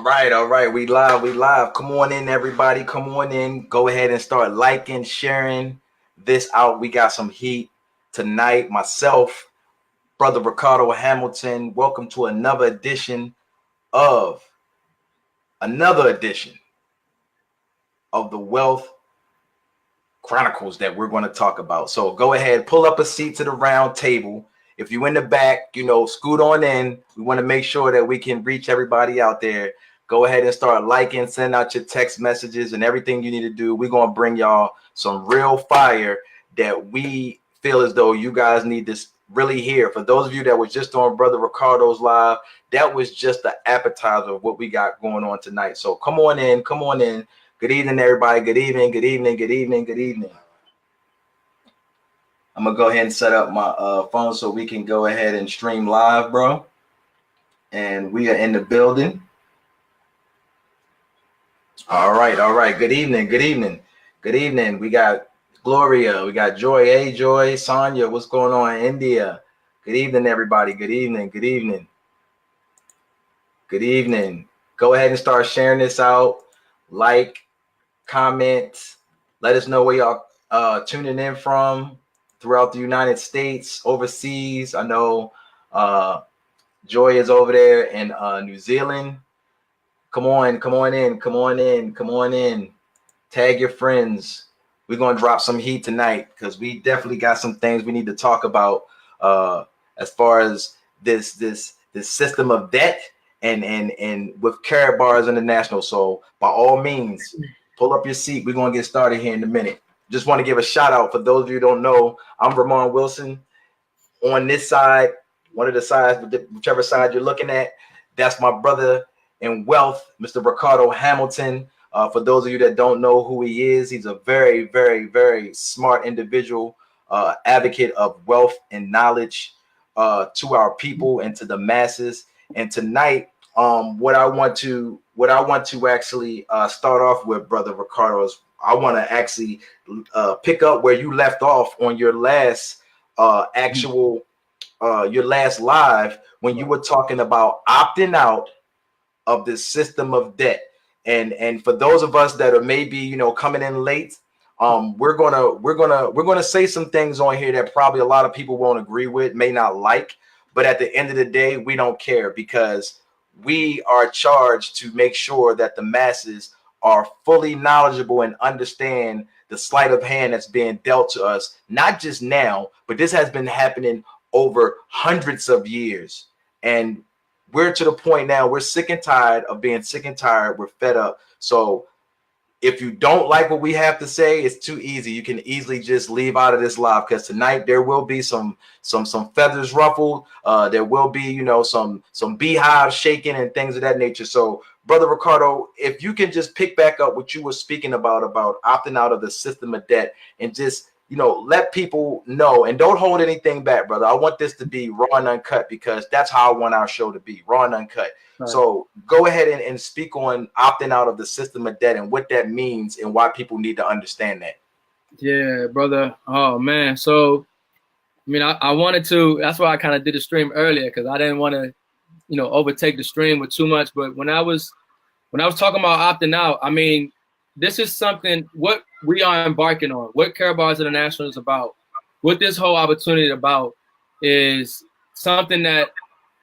All right. We live, we live. Come on in, everybody. Come on in. Go ahead and start liking, sharing this out. We got some heat tonight. Myself, Brother Ricardo Hamilton. Welcome to of another edition of the Wealth Chronicles that we're going to talk about. So go ahead, pull up a seat to the round table. If you're in the back, scoot on in. We want to make sure that we can reach everybody out there. Go ahead and start liking, send out your text messages and everything you need to do. We're going to bring y'all some real fire that we feel as though you guys need to really hear. For those of you that was just on Brother Ricardo's live, that was just the appetizer of what we got going on tonight. So come on in, come on in. Good evening, everybody. Good evening, good evening, good evening, good evening. I'm going to go ahead and set up my phone so we can go ahead and stream live, bro. And we are in the building. All right. Good evening, good evening, good evening. We got Gloria, we got Joy. Hey, Joy, Sonia, what's going on in India? Good evening, everybody. Good evening, good evening. Good evening. Go ahead and start sharing this out. Like, comment, let us know where y'all tuning in from throughout the United States, overseas. I know Joy is over there in New Zealand. Come on in. Tag your friends. We're gonna drop some heat tonight because we definitely got some things we need to talk about as far as this system of debt and with Karatbars International. So by all means, pull up your seat. We're gonna get started here in a minute. Just want to give a shout out for those of you who don't know. I'm Ramon Wilson. On this side, one of the sides, whichever side you're looking at, that's my brother in wealth, Mr. Ricardo Hamilton. For those of you that don't know who he is, he's a very, very, very smart individual, advocate of wealth and knowledge to our people and to the masses. And tonight, what I want to actually start off with, Brother Ricardo, is I want to actually pick up where you left off on your last your last live when you were talking about opting out of this system of debt. And for those of us that are maybe coming in late, we're gonna say some things on here that probably a lot of people won't agree with, may not like, but at the end of the day, we don't care because we are charged to make sure that the masses are fully knowledgeable and understand the sleight of hand that's being dealt to us, not just now, but this has been happening over hundreds of years. And we're to the point now, we're sick and tired of being sick and tired. We're fed up. So if you don't like what we have to say, it's too easy. You can easily just leave out of this live because tonight there will be some feathers ruffled. There will be, some beehives shaking and things of that nature. So, Brother Ricardo, if you can just pick back up what you were speaking about opting out of the system of debt and just, let people know and don't hold anything back, brother. I want this to be raw and uncut because that's how I want our show to be, raw and uncut. Right. So go ahead and speak on opting out of the system of debt and what that means and why people need to understand that. Yeah, brother. Oh, man. So, I wanted to, that's why I kind of did the stream earlier because I didn't want to, overtake the stream with too much. But when I was talking about opting out, this is something what we are embarking on, what Karatbars International is about, what this whole opportunity about is something that,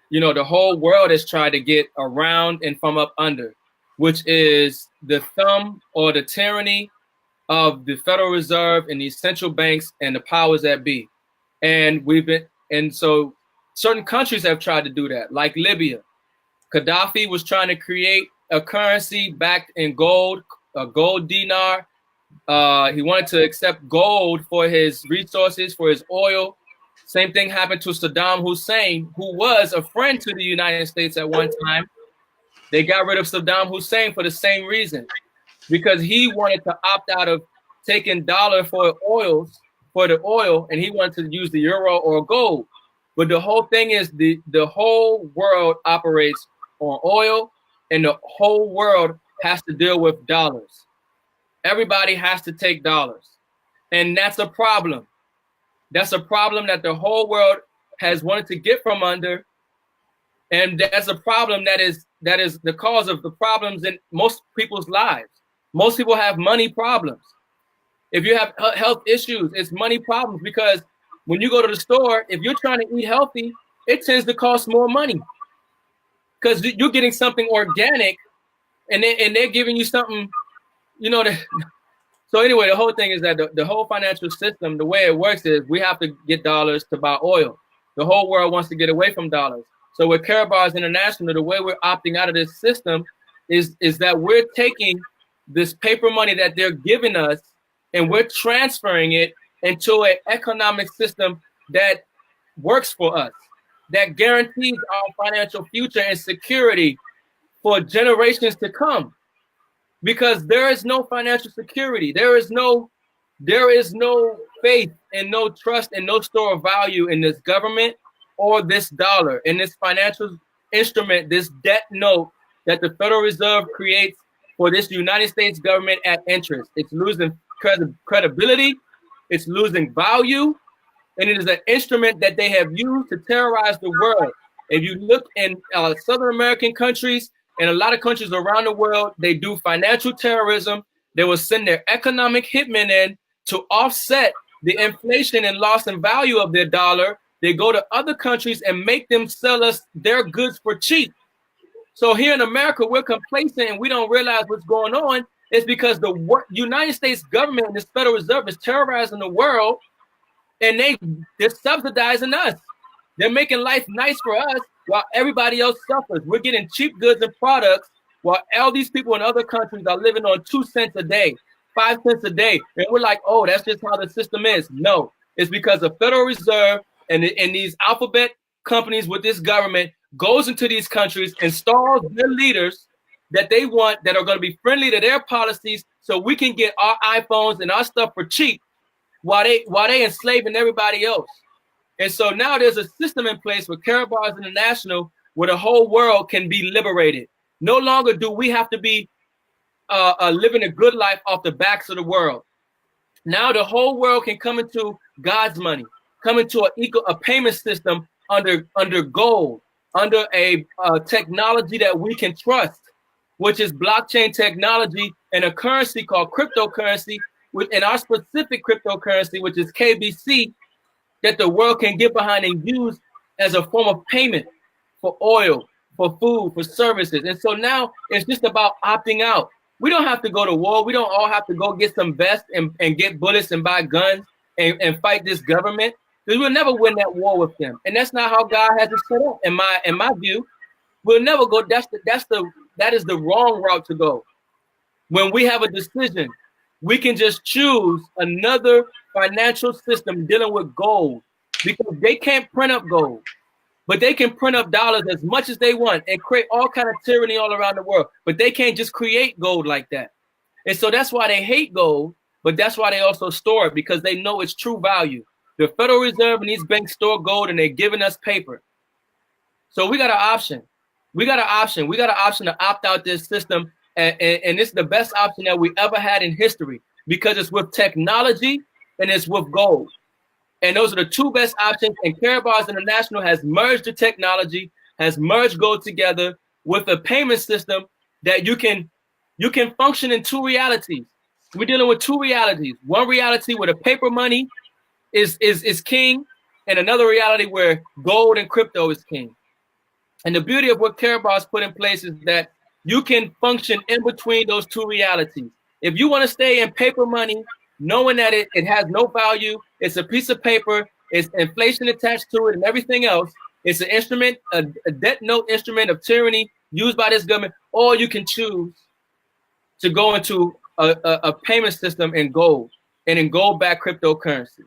the whole world has tried to get around and from up under, which is the thumb or the tyranny of the Federal Reserve and these central banks and the powers that be. And so certain countries have tried to do that, like Libya. Gaddafi was trying to create a currency backed in gold, a gold dinar. He wanted to accept gold for his resources, for his oil. Same thing happened to Saddam Hussein, who was a friend to the United States at one time. They got rid of Saddam Hussein for the same reason, because he wanted to opt out of taking dollar for the oil, and he wanted to use the euro or gold. But the whole thing is the whole world operates on oil, and the whole world has to deal with dollars. Everybody has to take dollars. And that's a problem. That's a problem that the whole world has wanted to get from under. And that's a problem that is the cause of the problems in most people's lives. Most people have money problems. If you have health issues, it's money problems, because when you go to the store, if you're trying to eat healthy, it tends to cost more money because you're getting something organic, and they're giving you something, you know. So anyway, the whole thing is that the whole financial system, the way it works is we have to get dollars to buy oil. The whole world wants to get away from dollars. So with Karatbars International, the way we're opting out of this system is that we're taking this paper money that they're giving us, and we're transferring it into an economic system that works for us, that guarantees our financial future and security for generations to come. Because there is no financial security. There is no faith and no trust and no store of value in this government or this dollar, in this financial instrument, this debt note that the Federal Reserve creates for this United States government at interest. It's losing credibility, it's losing value, and it is an instrument that they have used to terrorize the world. If you look in Southern American countries and a lot of countries around the world, they do financial terrorism. They will send their economic hitmen in to offset the inflation and loss in value of their dollar. They go to other countries and make them sell us their goods for cheap. So here in America, we're complacent and we don't realize what's going on. It's because the United States government and this Federal Reserve is terrorizing the world, and they're subsidizing us. They're making life nice for us while everybody else suffers. We're getting cheap goods and products while all these people in other countries are living on 2 cents a day, 5 cents a day. And we're like, oh, that's just how the system is. No, it's because the Federal Reserve and these alphabet companies with this government goes into these countries, installs their leaders that they want, that are going to be friendly to their policies, so we can get our iPhones and our stuff for cheap while they enslaving everybody else. And so now there's a system in place with Karatbars International where the whole world can be liberated. No longer do we have to be living a good life off the backs of the world. Now the whole world can come into God's money, come into a payment system under gold, under a technology that we can trust, which is blockchain technology, and a currency called cryptocurrency, in our specific cryptocurrency, which is KBC, that the world can get behind and use as a form of payment for oil, for food, for services. And so now it's just about opting out. We don't have to go to war. We don't all have to go get some vests and get bullets and buy guns and fight this government, because we'll never win that war with them. And that's not how God has it set up. In my view, we'll never go. That is the wrong route to go. When we have a decision, we can just choose another financial system dealing with gold, because they can't print up gold, but they can print up dollars as much as they want and create all kind of tyranny all around the world. But they can't just create gold like that. And so that's why they hate gold, but that's why they also store it, because they know its true value. The Federal Reserve and these banks store gold, and they're giving us paper. So we got an option. We got an option. We got an option to opt out this system. And it's the best option that we ever had in history, because it's with technology and it's with gold. And those are the two best options. And Karatbars International has merged the technology, has merged gold together with a payment system that you can function in two realities. We're dealing with two realities. One reality where the paper money is king, and another reality where gold and crypto is king. And the beauty of what Karatbars put in place is that you can function in between those two realities. If you want to stay in paper money, knowing that it has no value, it's a piece of paper, it's inflation attached to it and everything else, it's an instrument, a debt note instrument of tyranny used by this government, or you can choose to go into a payment system in gold, and in gold-backed cryptocurrency.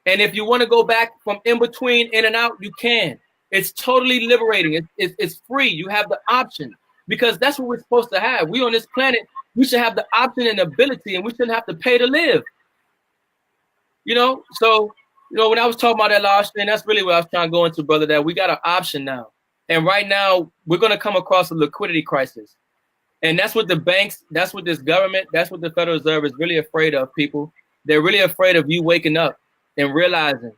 And if you want to go back from in between, in and out, you can. It's totally liberating. It's free. You have the option, because that's what we're supposed to have. We on this planet, we should have the option and ability, and we shouldn't have to pay to live. So when I was talking about that last thing, that's really what I was trying to go into, brother, that we got an option now. And right now, we're going to come across a liquidity crisis. And that's what the banks, that's what this government, that's what the Federal Reserve is really afraid of, people. They're really afraid of you waking up and realizing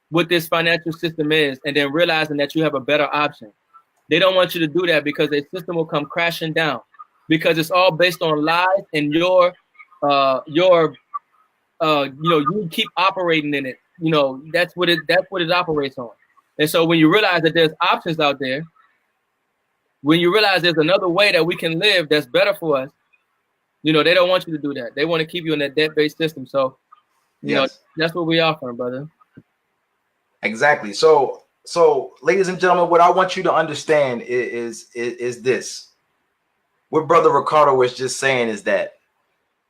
what this financial system is, and then realizing that you have a better option. They don't want you to do that because their system will come crashing down, because it's all based on lies and you keep operating in it. That's what it operates on. And so when you realize that there's options out there, when you realize there's another way that we can live that's better for us, they don't want you to do that. They want to keep you in that debt-based system. So, that's what we offering, brother. Exactly. So, ladies and gentlemen, what I want you to understand is this. What Brother Ricardo was just saying is that,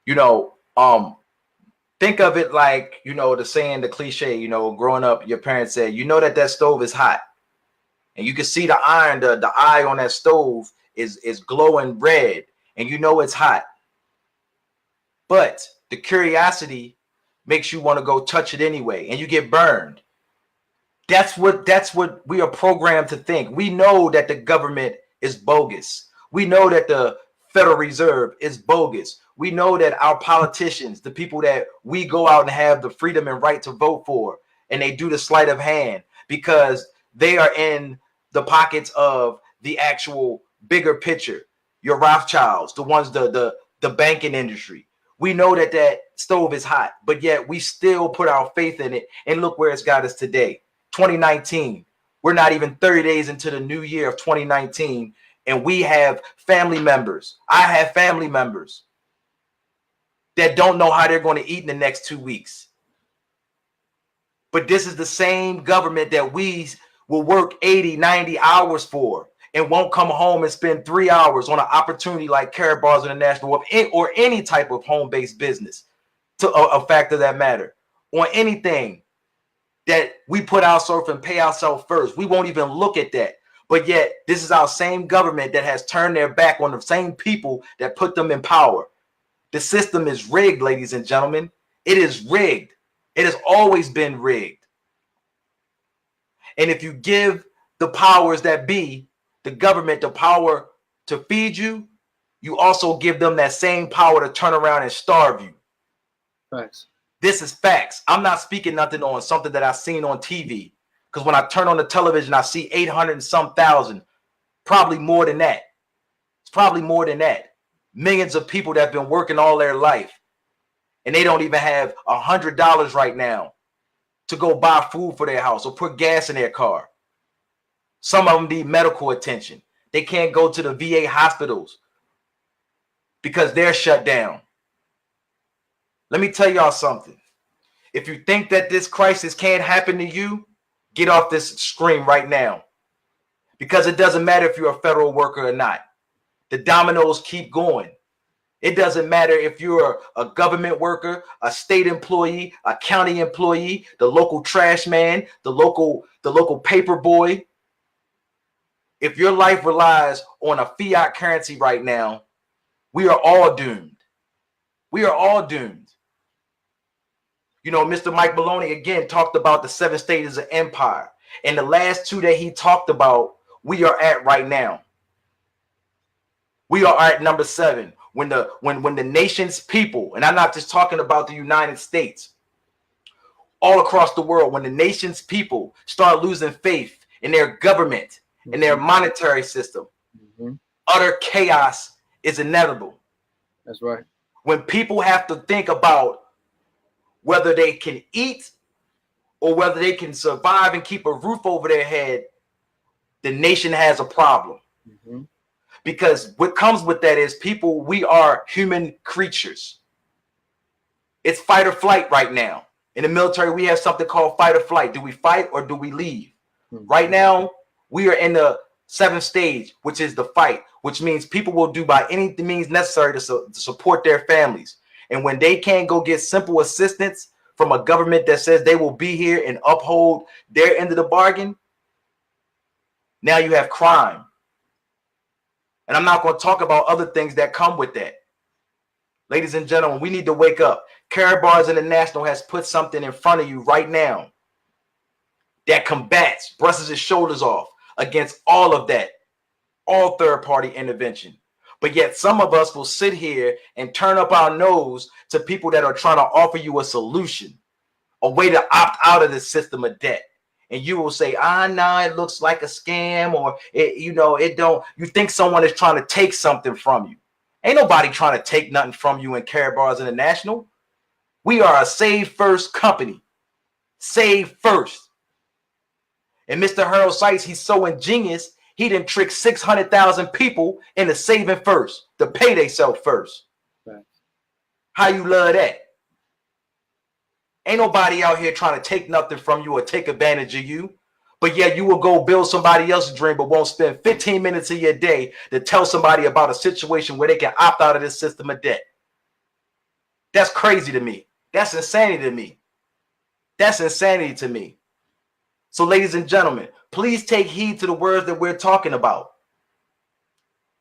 think of it like, the saying, the cliche, growing up, your parents said, that stove is hot. And you can see the iron, the eye on that stove is glowing red, and it's hot. But the curiosity makes you want to go touch it anyway, and you get burned. That's what we are programmed to think. We know that the government is bogus. We know that the Federal Reserve is bogus. We know that our politicians, the people that we go out and have the freedom and right to vote for, and they do the sleight of hand because they are in the pockets of the actual bigger picture. Your Rothschilds, the ones, the banking industry. We know that stove is hot, but yet we still put our faith in it, and look where it's got us today. 2019. We're not even 30 days into the new year of 2019, and we have family members. I have family members that don't know how they're going to eat in the next 2 weeks. But this is the same government that we will work 80, 90 hours for and won't come home and spend 3 hours on an opportunity like Karatbars International or any type of home-based business, to a factor that matter, on anything that we put ourselves and pay ourselves first. We won't even look at that. But yet, this is our same government that has turned their back on the same people that put them in power. The system is rigged, ladies and gentlemen. It is rigged. It has always been rigged. And if you give the powers that be, the government, the power to feed you, you also give them that same power to turn around and starve you. Thanks. This is facts. I'm not speaking nothing on something that I've seen on TV. Because when I turn on the television, I see 800 and some thousand. Probably more than that. It's probably more than that. Millions of people that have been working all their life, and they don't even have $100 right now to go buy food for their house or put gas in their car. Some of them need medical attention. They can't go to the VA hospitals because they're shut down. Let me tell y'all something. If you think that this crisis can't happen to you, get off this screen right now. Because it doesn't matter if you're a federal worker or not. The dominoes keep going. It doesn't matter if you're a government worker, a state employee, a county employee, the local trash man, the local paper boy. If your life relies on a fiat currency right now, we are all doomed. We are all doomed. Mr. Mike Maloney again talked about the 7 stages of empire. And the last 2 that he talked about, we are at right now. We are at number 7. When the nation's people, and I'm not just talking about the United States, all across the world, when the nation's people start losing faith in their government, in their monetary system, utter chaos is inevitable. That's right. When people have to think about whether they can eat or whether they can survive and keep a roof over their head, the nation has a problem. Because what comes with that is people, we are human creatures. It's fight or flight right now. In the military, we have something called fight or flight. Do we fight or do we leave? Right now, we are in the 7th stage, which is the fight, which means people will do by any means necessary to support their families. And when they can't go get simple assistance from a government that says they will be here and uphold their end of the bargain, now you have crime. And I'm not going to talk about other things that come with that. Ladies and gentlemen, we need to wake up. Karatbars International has put something in front of you right now that combats, brushes its shoulders off against all of that, all third-party intervention. But yet some of us will sit here and turn up our nose to people that are trying to offer you a solution, a way to opt out of this system of debt. and you will say, ah, nah, it looks like a scam, or it, you know, it don't. You think someone is trying to take something from you. Ain't nobody trying to take nothing from you in Karatbars International. We are a save first company. Save first. And Mr. Harold Sykes, he's so ingenious, he didn't trick 600,000 people into saving first, to pay themselves first. Right. How you love that? Ain't nobody out here trying to take nothing from you or take advantage of you. But yet you will go build somebody else's dream, but won't spend 15 minutes of your day to tell somebody about a situation where they can opt out of this system of debt. That's crazy to me. That's insanity to me. That's insanity to me. So, ladies and gentlemen, please take heed to the words that we're talking about.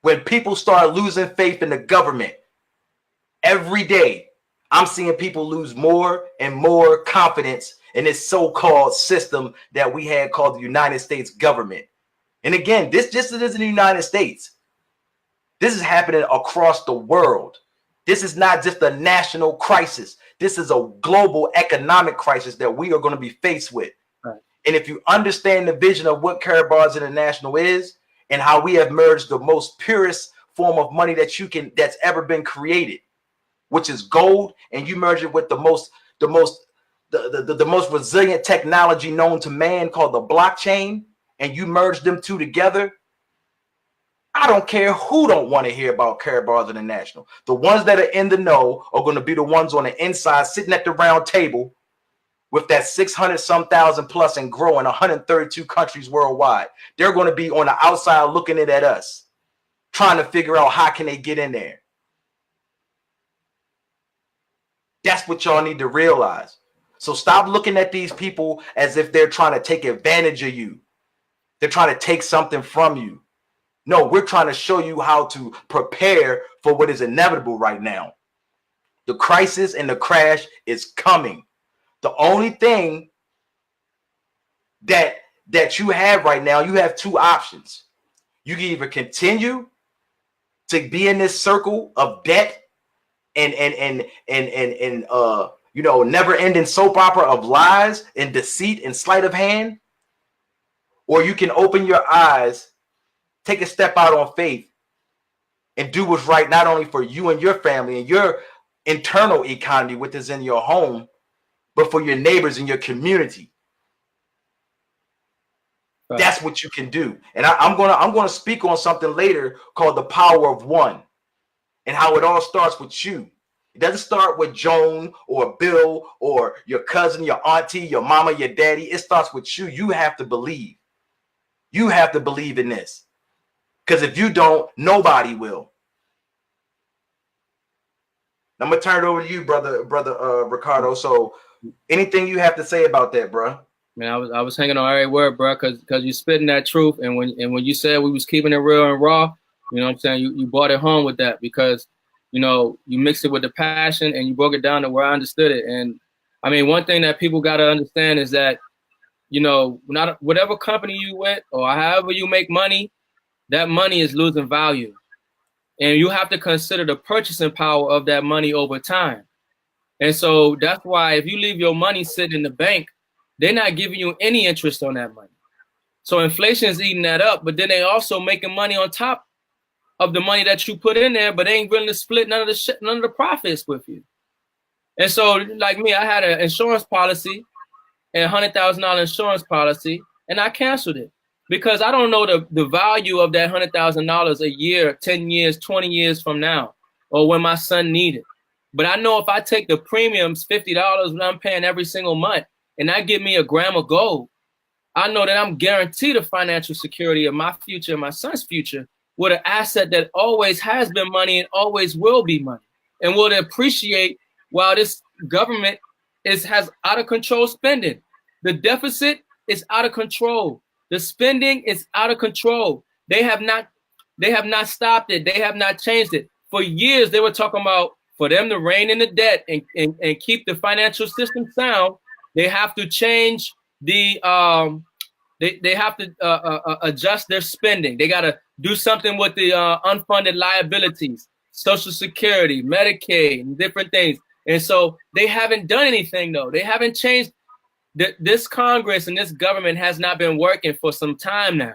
When people start losing faith in the government, every day, I'm seeing people lose more and more confidence in this so-called system that we had called the United States government. And again, this just isn't the United States. This is happening across the world. This is not just a national crisis. This is a global economic crisis that we are going to be faced with. Right. And if you understand the vision of what Karatbars International is and how we have merged the most purest form of money that's ever been created, which is gold, and you merge it with the most resilient technology known to man called the blockchain, and you merge them two together, I don't care who don't want to hear about Karatbars International. The ones that are in the know are going to be the ones on the inside sitting at the round table with that 600-some thousand plus and growing 132 countries worldwide. They're going to be on the outside looking at us, trying to figure out how can they get in there. That's what y'all need to realize. So stop looking at these people as if they're trying to take advantage of you. They're trying to take something from you. No, we're trying to show you how to prepare for what is inevitable right now. The crisis and the crash is coming. The only thing that you have right now, you have two options. You can either continue to be in this circle of debt and you know, never-ending soap opera of lies and deceit and sleight of hand, or you can open your eyes, take a step out on faith, and do what's right, not only for you and your family and your internal economy, which is in your home, but for your neighbors and your community. Right. That's what you can do. And I'm gonna speak on something later called the power of one, and how it all starts with you. It doesn't start with Joan or Bill or your cousin, your auntie, your mama, your daddy. It starts with you. You have to believe. You have to believe in this. Because if you don't, nobody will. I'm going to turn it over to you, brother Ricardo. So anything you have to say about that, bro? Man, I was hanging on every word, bro, because you spitting that truth. And when you said we was keeping it real and raw, you know what I'm saying? You brought it home with that, because you know, you mixed it with the passion and you broke it down to where I understood it. And I mean, one thing that people got to understand is that, you know, not whatever company you with or however you make money, that money is losing value. And you have to consider the purchasing power of that money over time. And so that's why if you leave your money sitting in the bank, they're not giving you any interest on that money. So inflation is eating that up, but then they also making money on top of the money that you put in there, but they ain't willing to split none of the profits with you. And so, like me, I had an insurance policy, a $100,000 insurance policy, and I canceled it because I don't know the value of that $100,000 a year, 10 years, 20 years from now, or when my son needs it. But I know if I take the premiums, $50 that I'm paying every single month, and that give me a gram of gold, I know that I'm guaranteed the financial security of my future and my son's future with an asset that always has been money and always will be money, and will appreciate while this government has out of control spending. The deficit is out of control. The spending is out of control. They have not stopped it. They have not changed it. For years, they were talking about for them to rein in the debt and keep the financial system sound, they have to change the they have to adjust their spending. They got to do something with the unfunded liabilities, Social Security, Medicaid, and different things. And so they haven't done anything, though. They haven't changed This Congress and this government has not been working for some time now.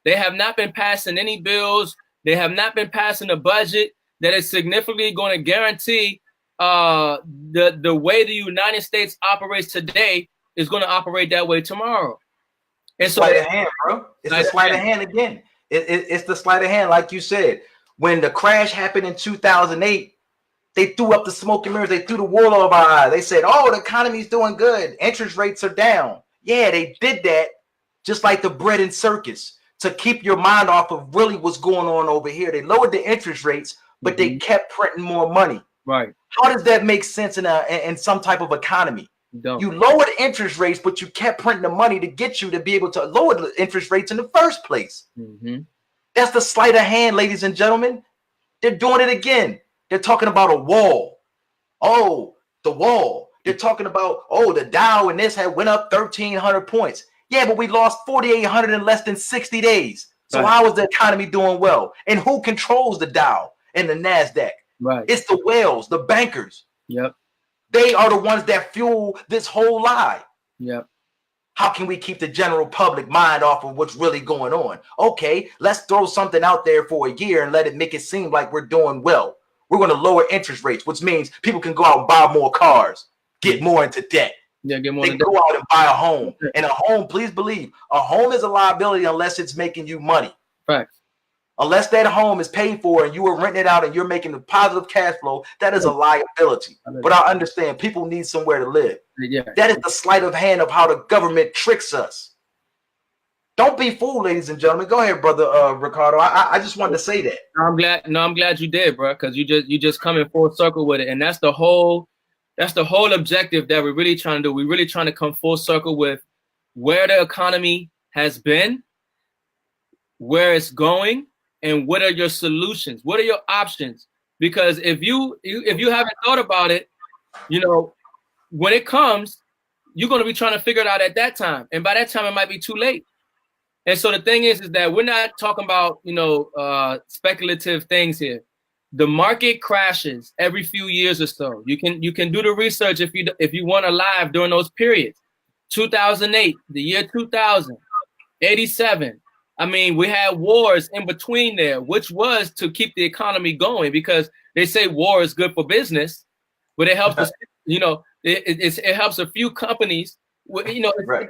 They have not been passing any bills. They have not been passing a budget that is significantly going to guarantee the way the United States operates today is going to operate that way tomorrow. And so, sleight of hand, bro. It's the sleight of hand again. It's the sleight of hand, like you said. When the crash happened in 2008, they threw up the smoke and mirrors. They threw the wool over our eyes. They said, "Oh, the economy's doing good. Interest rates are down." Yeah, they did that, just like the bread and circus, to keep your mind off of really what's going on over here. They lowered the interest rates, but they kept printing more money. Right. How does that make sense in some type of economy? You lowered interest rates, but you kept printing the money to get you to be able to lower the interest rates in the first place. That's the sleight of hand, ladies and gentlemen. They're doing it again. They're talking about a wall. Oh, the wall. They're talking about, oh, the Dow and this had went up 1,300 points. Yeah, but we lost 4,800 in less than 60 days. So how is the economy doing well? And who controls the Dow and the NASDAQ? Right. It's the whales, the bankers. Yep. They are the ones that fuel this whole lie. Yep. How can we keep the general public mind off of what's really going on? Okay, let's throw something out there for a year and let it make it seem like we're doing well. We're going to lower interest rates, which means people can go out and buy more cars, get more into debt. Yeah, get more. They go out and buy a home. And a home, please believe, a home is a liability unless it's making you money. Right. Unless that home is paid for and you are renting it out and you're making a positive cash flow, that is a liability. But I understand people need somewhere to live. Yeah. That is the sleight of hand of how the government tricks us. Don't be fooled, ladies and gentlemen. Go ahead, brother Ricardo. I just wanted to say that. I'm glad you did, bro, because you just come in full circle with it, and that's the whole objective that we're really trying to do. We're really trying to come full circle with where the economy has been, where it's going, and what are your solutions? What are your options? Because if you haven't thought about it, you know, when it comes, you're going to be trying to figure it out at that time, and by that time it might be too late. And so the thing is that we're not talking about, you know, speculative things here. The market crashes every few years or so. You can do the research if you weren't alive during those periods. 2008, the year 2000, 87. I mean, we had wars in between there, which was to keep the economy going, because they say war is good for business, but it helps us, you know, it helps a few companies, you know, right.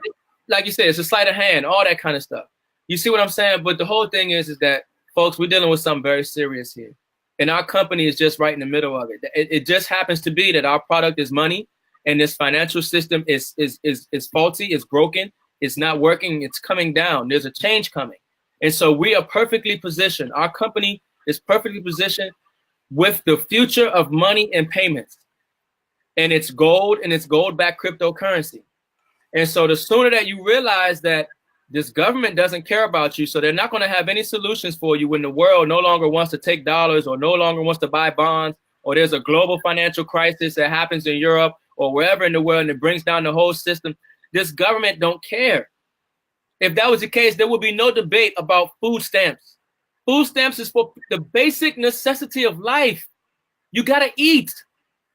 Like you said, it's a sleight of hand, all that kind of stuff. You see what I'm saying? But the whole thing is that, folks, we're dealing with something very serious here. And our company is just right in the middle of it. It just happens to be that our product is money, and this financial system is faulty, it's broken, it's not working, it's coming down. There's a change coming. And so we are perfectly positioned. Our company is perfectly positioned with the future of money and payments. And it's gold, and it's gold-backed cryptocurrency. And so the sooner that you realize that this government doesn't care about you, so they're not going to have any solutions for you when the world no longer wants to take dollars or no longer wants to buy bonds, or there's a global financial crisis that happens in Europe or wherever in the world and it brings down the whole system. This government don't care. If that was the case, there would be no debate about food stamps. Food stamps is for the basic necessity of life. You got to eat.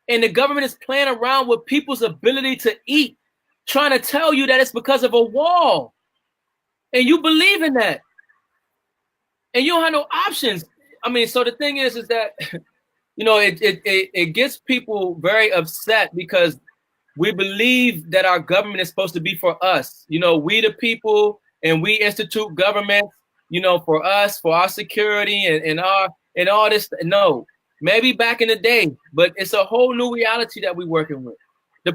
And the government is playing around with people's ability to eat, trying to tell you that it's because of a wall. And you believe in that. And you don't have no options. I mean, so the thing is that, you know, it gets people very upset because we believe that our government is supposed to be for us. You know, we the people, and we institute governments, you know, for us, for our security and all this. No, maybe back in the day, but it's a whole new reality that we're working with. The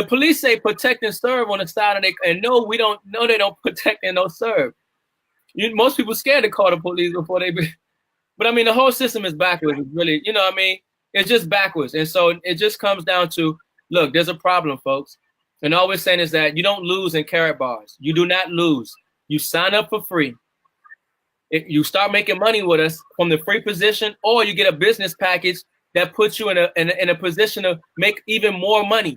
police say protect and serve on the side of it, and no, we don't. No, they don't protect and don't serve. Most people scared to call the police before they. But I mean, the whole system is backwards. It's really, you know what I mean? It's just backwards. And so it just comes down to, look, there's a problem, folks. And all we're saying is that you don't lose in Karatbars. You do not lose. You sign up for free. You start making money with us from the free position, or you get a business package that puts you in a position to make even more money.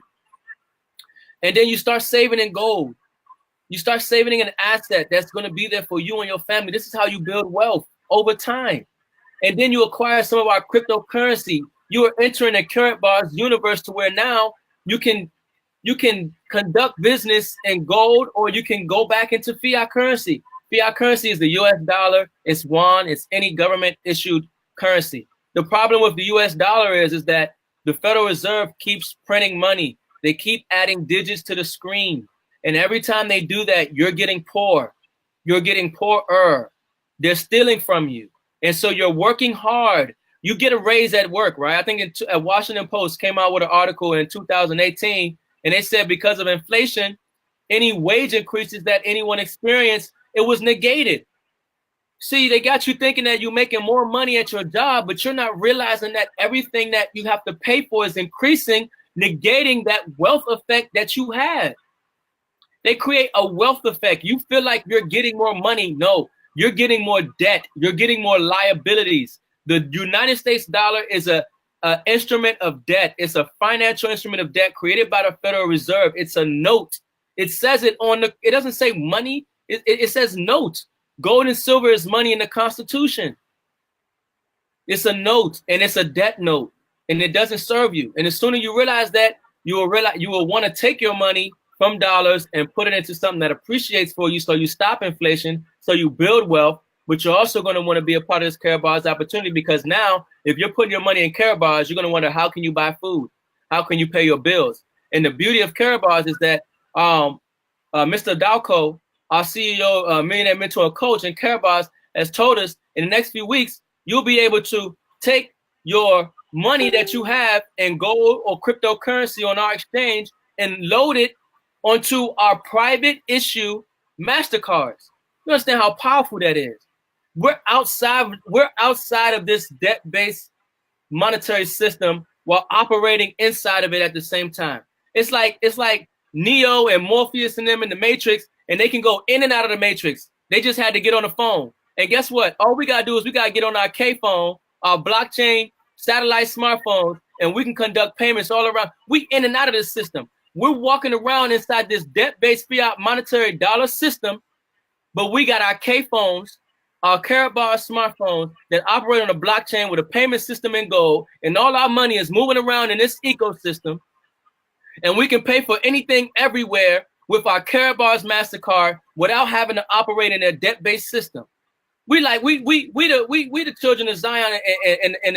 And then you start saving in gold. You start saving in an asset that's going to be there for you and your family. This is how you build wealth over time. And then you acquire some of our cryptocurrency. You are entering a Karatbars universe to where now you can You can conduct business in gold, or you can go back into fiat currency. Fiat currency is the US dollar, it's yuan, it's any government issued currency. The problem with the US dollar is that the Federal Reserve keeps printing money. They keep adding digits to the screen. And every time they do that, you're getting poor. You're getting poorer. They're stealing from you. And so you're working hard. You get a raise at work, right? I think a Washington Post came out with an article in 2018, and they said because of inflation, any wage increases that anyone experienced, it was negated. See, they got you thinking that you're making more money at your job, but you're not realizing that everything that you have to pay for is increasing, negating that wealth effect that you have. They create a wealth effect. You feel like you're getting more money. No, you're getting more debt. You're getting more liabilities. The United States dollar is a instrument of debt. It's a financial instrument of debt created by the Federal Reserve. It's a note. It says it on the, it doesn't say money. It says note. Gold and silver is money in the Constitution. It's a note, and it's a debt note, and it doesn't serve you. And as soon as you realize that, you will want to take your money from dollars and put it into something that appreciates for you, so you stop inflation, so you build wealth. But you're also going to want to be a part of this Karatbars opportunity, because now if you're putting your money in Karatbars, you're going to wonder, how can you buy food? How can you pay your bills? And the beauty of Karatbars is that Mr. Dalco, our CEO, millionaire mentor and coach in Karatbars, has told us in the next few weeks, you'll be able to take your money that you have in gold or cryptocurrency on our exchange and load it onto our private issue MasterCards. You understand how powerful that is? We're outside of this debt-based monetary system while operating inside of it at the same time. It's like Neo and Morpheus and them in the Matrix, and they can go in and out of the Matrix. They just had to get on the phone. And guess what? All we gotta do is we gotta get on our K-phone, our blockchain satellite smartphones, and we can conduct payments all around. We in and out of this system. We're walking around inside this debt-based fiat monetary dollar system, but we got our K-phones, our Karatbars smartphones that operate on a blockchain with a payment system in gold, and all our money is moving around in this ecosystem, and we can pay for anything everywhere with our Karatbars MasterCard without having to operate in a debt-based system. We the children of Zion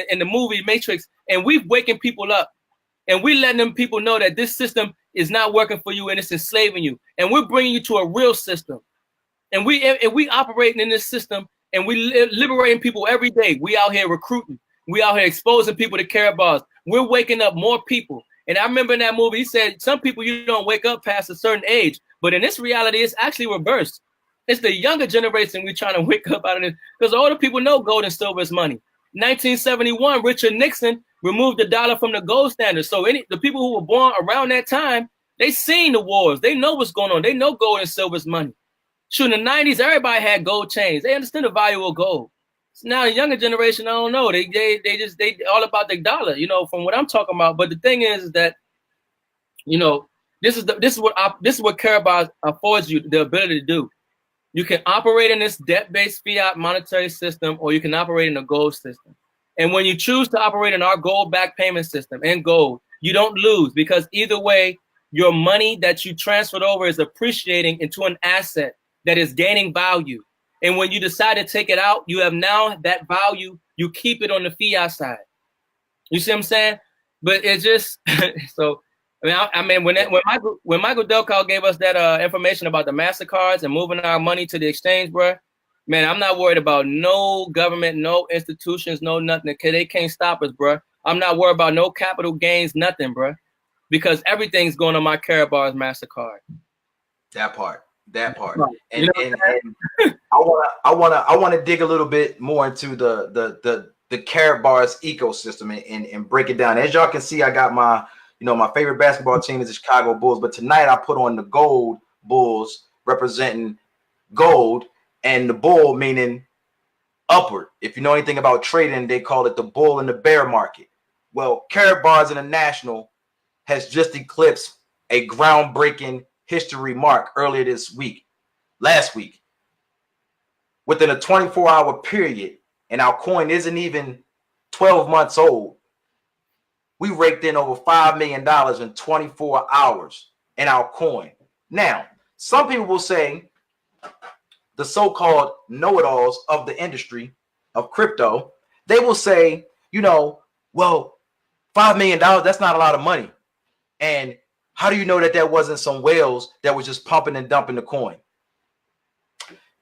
in the movie Matrix, and we've waking people up, and we letting them people know that this system is not working for you and it's enslaving you, and we're bringing you to a real system. And we operating in this system, and we liberating people every day. We out here recruiting. We out here exposing people to Karatbars. We're waking up more people. And I remember in that movie, he said, some people you don't wake up past a certain age. But in this reality, it's actually reversed. It's the younger generation we're trying to wake up out of this. Because older people know gold and silver is money. 1971, Richard Nixon removed the dollar from the gold standard. So the people who were born around that time, they seen the wars. They know what's going on. They know gold and silver is money. Shoot, in the 90s, everybody had gold chains. They understood the value of gold. So now the younger generation, I don't know. They all about the dollar, you know, from what I'm talking about. But the thing is that, you know, this is what Karatbars affords you the ability to do. You can operate in this debt-based fiat monetary system, or you can operate in a gold system. And when you choose to operate in our gold-backed payment system in gold, you don't lose, because either way, your money that you transferred over is appreciating into an asset that is gaining value. And when you decide to take it out, you have now that value, you keep it on the fiat side. You see what I'm saying? But it's just, so, I mean, when Michael Delco gave us that information about the MasterCards and moving our money to the exchange, bro, man, I'm not worried about no government, no institutions, no nothing. They can't stop us, bro. I'm not worried about no capital gains, nothing, bro, because everything's going on my Karatbars MasterCard. That part. And, you know, and I wanna dig a little bit more into the Karatbars ecosystem and break it down. As y'all can see, I got my favorite basketball team is the Chicago Bulls, but tonight I put on the gold Bulls, representing gold, and the bull meaning upward. If you know anything about trading, they call it the bull and the bear market. Well, Karatbars International has just eclipsed a groundbreaking history mark earlier last week. Within a 24-hour period, and our coin isn't even 12 months old, we raked in over $5 million in 24 hours. in our coin. Now, some people will say, the so-called know-it-alls of the industry of crypto, they will say, you know, well, $5 million, that's not a lot of money. And how do you know that there wasn't some whales that was just pumping and dumping the coin?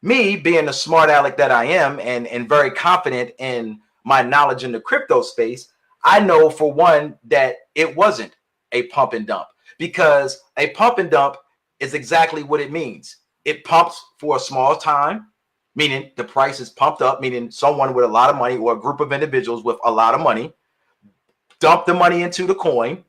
Me, being the smart aleck that I am, and very confident in my knowledge in the crypto space, I know for one that it wasn't a pump and dump, because a pump and dump is exactly what it means. It pumps for a small time, meaning the price is pumped up, meaning someone with a lot of money or a group of individuals with a lot of money dump the money into the coin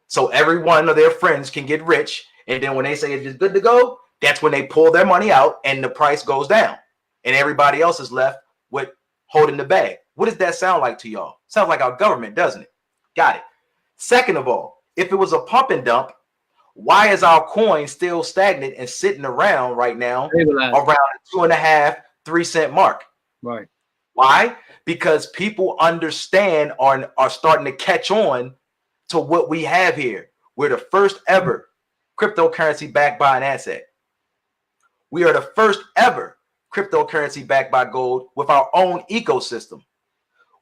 so every one of their friends can get rich. And then when they say it's good to go, that's when they pull their money out and the price goes down and everybody else is left with holding the bag. What does that sound like to y'all? Sounds like our government, doesn't it? Got it. Second of all, if it was a pump and dump, why is our coin still stagnant and sitting around right now around the 2.5, 3 cent mark? Right. Why? Because people understand or are starting to catch on to what we have here. We're the first ever cryptocurrency backed by an asset. We are the first ever cryptocurrency backed by gold with our own ecosystem.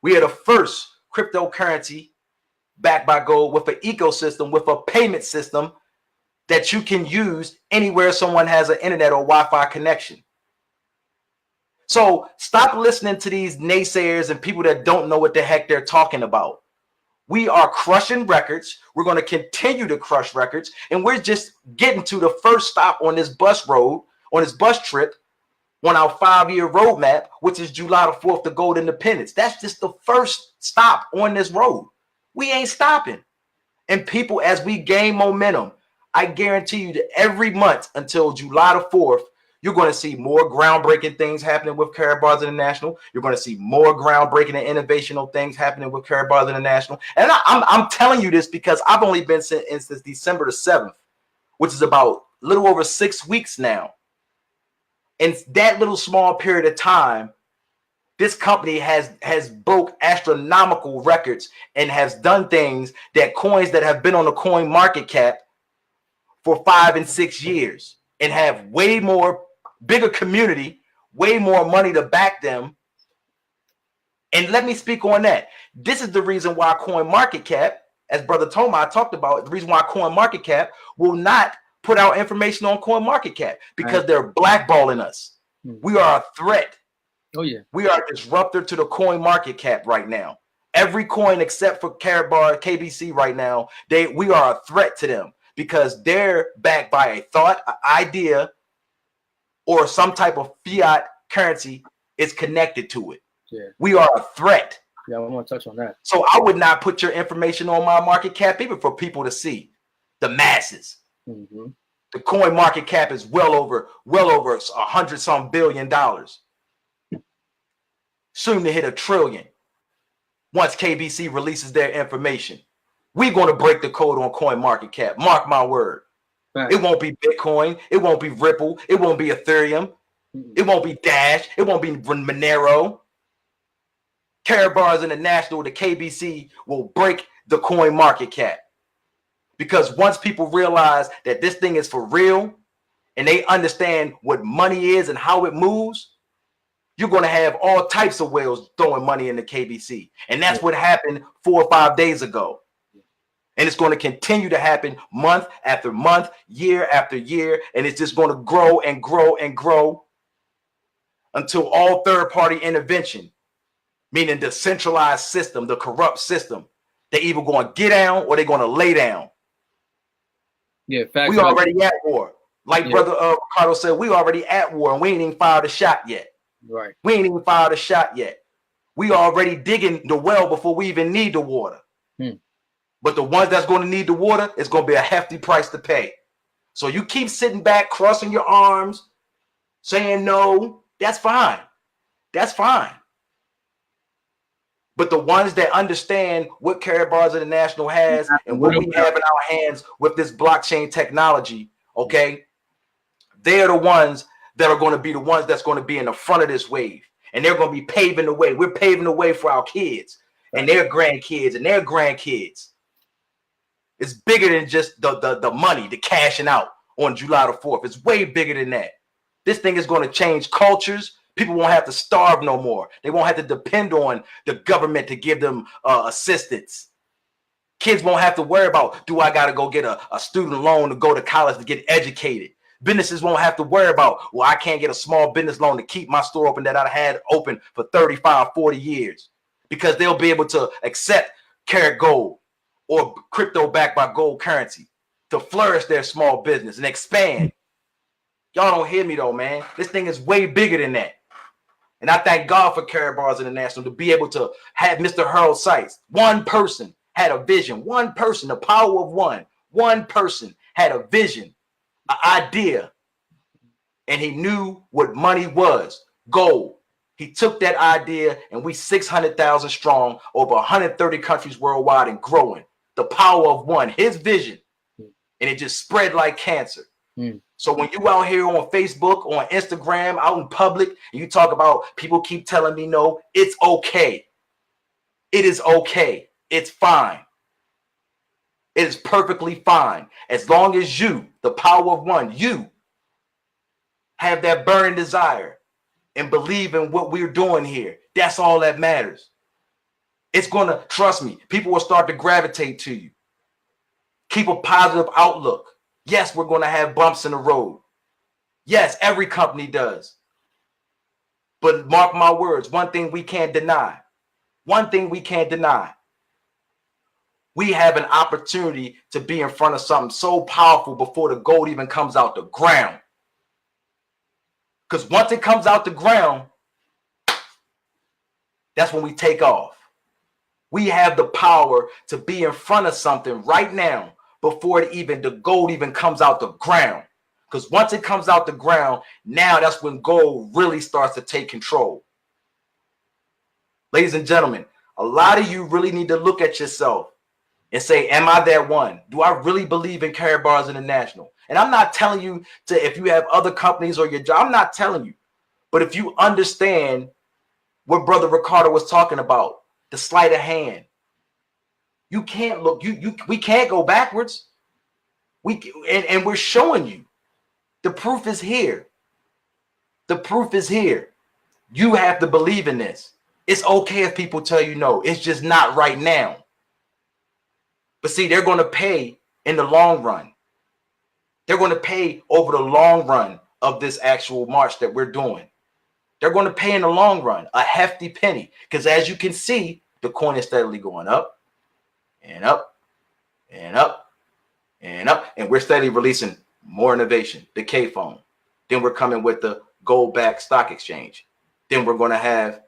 We are the first cryptocurrency backed by gold with an ecosystem, with a payment system that you can use anywhere someone has an internet or Wi-Fi connection. So stop listening to these naysayers and people that don't know what the heck they're talking about. We are crushing records. We're going to continue to crush records. And we're just getting to the first stop on this bus road, on this bus trip, on our 5-year roadmap, which is July the 4th, the gold independence. That's just the first stop on this road. We ain't stopping. And people, as we gain momentum, I guarantee you that every month until July the 4th, you're going to see more groundbreaking things happening with Karatbars International. You're going to see more groundbreaking and innovational things happening with Karatbars International. And I'm telling you this because I've only been since December the 7th, which is about a little over 6 weeks now. In that little small period of time, this company has broke astronomical records and has done things that coins that have been on the coin market cap for 5 and 6 years and have way more bigger community, way more money to back them. And let me speak on that. This is the reason why coin market cap, as Brother Toma talked about, the reason why coin market cap will not put out information on coin market cap, because they're blackballing us. We are a threat. Oh yeah. We are a disruptor to the coin market cap right now. Every coin except for Karatbar, KBC right now, we are a threat to them because they're backed by a thought, an idea, or some type of fiat currency is connected to it. Yeah. We are a threat. Yeah, I want to touch on that. So I would not put your information on my market cap even for people to see, the masses. Mm-hmm. The coin market cap is well over $100-some billion. Soon to hit $1 trillion. Once KBC releases their information, we're going to break the code on coin market cap. Mark my word. Right. It won't be Bitcoin. It won't be Ripple. It won't be Ethereum. It won't be Dash. It won't be Monero. Karatbars International, the KBC, will break the coin market cap. Because once people realize that this thing is for real and they understand what money is and how it moves, you're going to have all types of whales throwing money in the KBC. And that's what happened 4 or 5 days ago. And it's going to continue to happen month after month, year after year. And it's just going to grow and grow and grow until all third-party intervention, meaning the centralized system, the corrupt system, they're either going to get down or they're going to lay down. Yeah, facts. We already at war. Like Brother Ricardo said, we already at war and we ain't even fired a shot yet. Right. We ain't even fired a shot yet. We already digging the well before we even need the water. But the ones that's going to need the water, it's going to be a hefty price to pay. So you keep sitting back, crossing your arms, saying no, that's fine. That's fine. But the ones that understand what Karatbars International has and what we have in our hands with this blockchain technology, okay, they're the ones that are going to be the ones that's going to be in the front of this wave. And they're going to be paving the way. We're paving the way for our kids and their grandkids and their grandkids. It's bigger than just the money, the cashing out on July the 4th. It's way bigger than that. This thing is going to change cultures. People won't have to starve no more. They won't have to depend on the government to give them assistance. Kids won't have to worry about, do I got to go get a student loan to go to college to get educated? Businesses won't have to worry about, well, I can't get a small business loan to keep my store open that I had open for 35, 40 years, because they'll be able to accept Karat Gold or crypto backed by gold currency to flourish their small business and expand. Y'all don't hear me though, man. This thing is way bigger than that. And I thank God for Karatbars International to be able to have Mr. Harold Sykes. One person had a vision. One person, the power of one. One person had a vision, an idea, and he knew what money was, gold. He took that idea, and we 600,000 strong, over 130 countries worldwide and growing. The power of one, his vision, and it just spread like cancer. So when you out here on Facebook, on Instagram, out in public, and you talk about people keep telling me no, it's okay. It is okay. It's fine. It is perfectly fine. As long as you, the power of one, you have that burning desire and believe in what we're doing here. That's all that matters. It's going to, trust me, people will start to gravitate to you. Keep a positive outlook. Yes, we're going to have bumps in the road. Yes, every company does. But mark my words, one thing we can't deny. One thing we can't deny. We have an opportunity to be in front of something so powerful before the gold even comes out the ground. Because once it comes out the ground, that's when we take off. We have the power to be in front of something right now before the gold even comes out the ground. Because once it comes out the ground, now that's when gold really starts to take control. Ladies and gentlemen, a lot of you really need to look at yourself and say, am I that one? Do I really believe in Karatbars International? And I'm not telling you to, if you have other companies or your job, I'm not telling you. But if you understand what Brother Ricardo was talking about, the sleight of hand, you can't look, we can't go backwards. And we're showing you. The proof is here. The proof is here. You have to believe in this. It's okay if people tell you no. It's just not right now. But see, they're going to pay in the long run. They're going to pay over the long run of this actual march that we're doing. They're going to pay in the long run a hefty penny. Because as you can see, the coin is steadily going up and up and up and up. And we're steadily releasing more innovation, the K phone. Then we're coming with the gold-backed stock exchange. Then we're going to have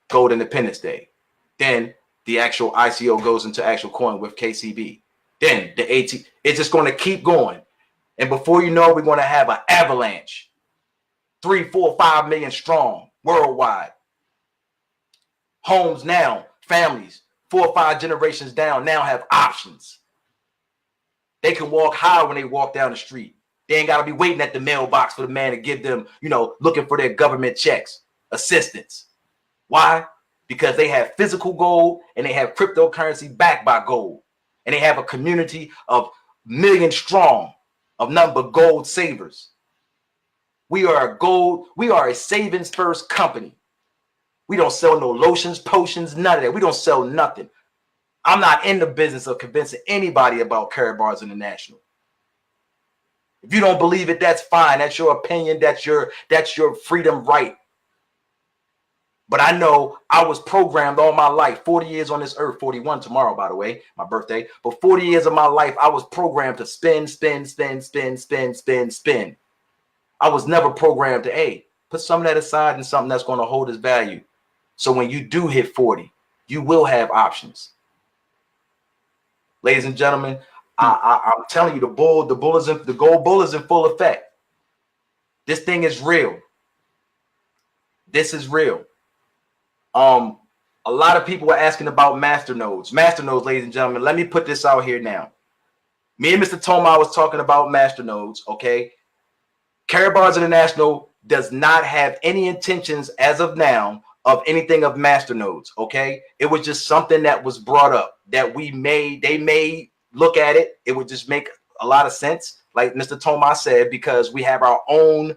Gold Independence Day. Then the actual ICO goes into actual coin with KCB. Then the AT, it's just going to keep going. And before you know, we're going to have an avalanche. 3, 4, 5 million strong worldwide. Homes now, families, 4 or 5 generations down now have options. They can walk high when they walk down the street. They ain't got to be waiting at the mailbox for the man to give them, looking for their government checks, assistance. Why? Because they have physical gold and they have cryptocurrency backed by gold. And they have a community of millions strong of nothing but gold savers. We are a savings first company. We don't sell no lotions, potions, none of that. We don't sell nothing. I'm not in the business of convincing anybody about Karatbars International. If you don't believe it, that's fine. That's your opinion. That's your freedom right. But I know I was programmed all my life, 40 years on this earth, 41 tomorrow, by the way, my birthday. But 40 years of my life, I was programmed to spin, spin, spin, spin, spin, spin, spin. I was never programmed to, hey, put some of that aside and something that's going to hold its value. So when you do hit 40, you will have options. Ladies and gentlemen, I'm telling you, the gold bull is in full effect. This thing is real. This is real. A lot of people were asking about masternodes. Masternodes, ladies and gentlemen, let me put this out here now. Me and Mr. Toma was talking about masternodes, okay? Karatbars International does not have any intentions as of now of anything of masternodes, okay? It was just something that was brought up that they may look at it, it would just make a lot of sense, like Mr. Thomas said, because we have our own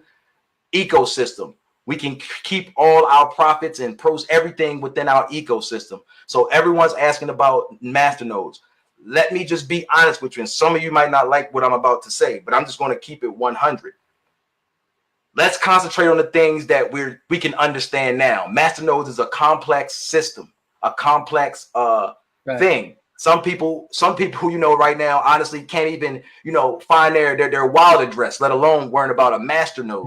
ecosystem. We can keep all our profits and pros, everything within our ecosystem. So everyone's asking about masternodes. Let me just be honest with you, and some of you might not like what I'm about to say, but I'm just going to keep it 100. Let's concentrate on the things that we can understand now. Masternodes is a complex system, a complex thing. Some people, you know, right now, honestly, can't even, you know, find their wallet address, let alone worrying about a masternode.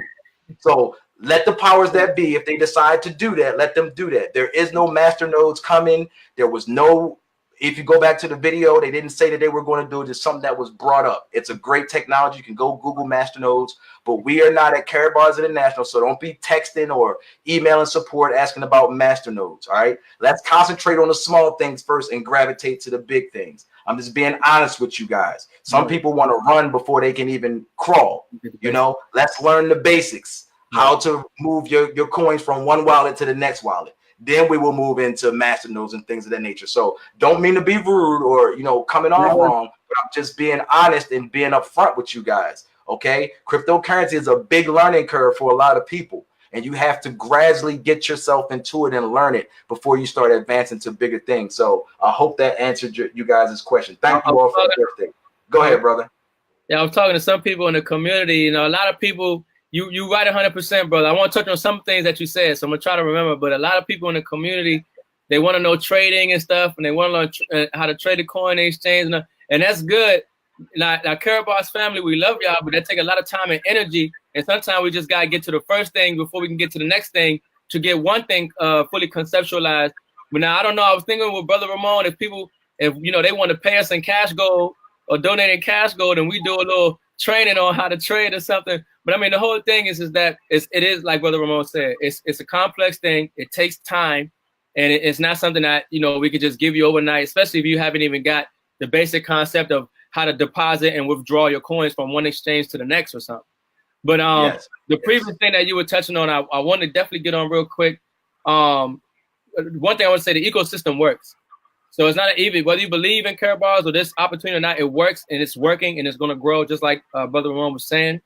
So let the powers that be, if they decide to do that, let them do that. There is no masternodes coming. There was no, if you go back to the video, they didn't say that they were going to do it. It's something that was brought up. It's a great technology. You can go Google masternodes, but we are not at Karatbars International, so don't be texting or emailing support asking about masternodes, all right? Let's concentrate on the small things first and gravitate to the big things. I'm just being honest with you guys. Some people want to run before they can even crawl, you know? Let's learn the basics, how to move your coins from one wallet to the next wallet. Then we will move into masternodes and things of that nature. So don't mean to be rude or, you know, coming off wrong, but I'm just being honest and being upfront with you guys. Okay. Cryptocurrency is a big learning curve for a lot of people, and you have to gradually get yourself into it and learn it before you start advancing to bigger things. So I hope that answered you guys' question. Thank you all for the birthday. Go ahead, brother. Yeah, I'm talking to some people in the community. You know, a lot of people, you right 100%, brother. I want to touch on some things that you said, so I'm gonna try to remember. But a lot of people in the community, they want to know trading and stuff, and they want to learn how to trade the coin exchange, and that's good. Now, Karatbars family, we love y'all, but that take a lot of time and energy, and sometimes we just gotta get to the first thing before we can get to the next thing to get one thing fully conceptualized. But now I don't know. I was thinking with Brother Ramon, if you know, they want to pay us in cash gold or donate in cash gold, and we do a little training on how to trade or something. But I mean, the whole thing is that it is like Brother Ramon said, it's a complex thing. It takes time, and it's not something that, you know, we could just give you overnight, especially if you haven't even got the basic concept of how to deposit and withdraw your coins from one exchange to the next or something. But the previous thing that you were touching on, I want to definitely get on real quick. One thing I want to say, the ecosystem works. So it's not even whether you believe in Karatbars or this opportunity or not, it works, and it's working, and it's going to grow, just like Brother Ramon was saying.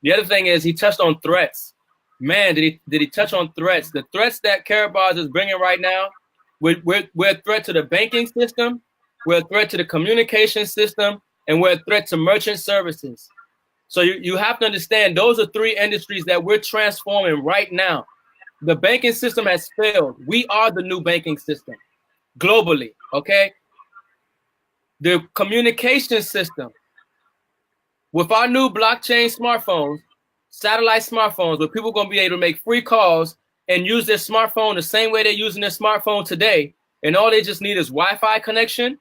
The other thing is he touched on threats. Man, did he touch on threats? The threats that Karatbars is bringing right now, we're a threat to the banking system, we're a threat to the communication system, and we're a threat to merchant services. So you have to understand those are three industries that we're transforming right now. The banking system has failed. We are the new banking system globally, okay? The communication system, with our new blockchain smartphones, satellite smartphones, where people are going to be able to make free calls and use their smartphone the same way they're using their smartphone today, and all they just need is Wi-Fi connection,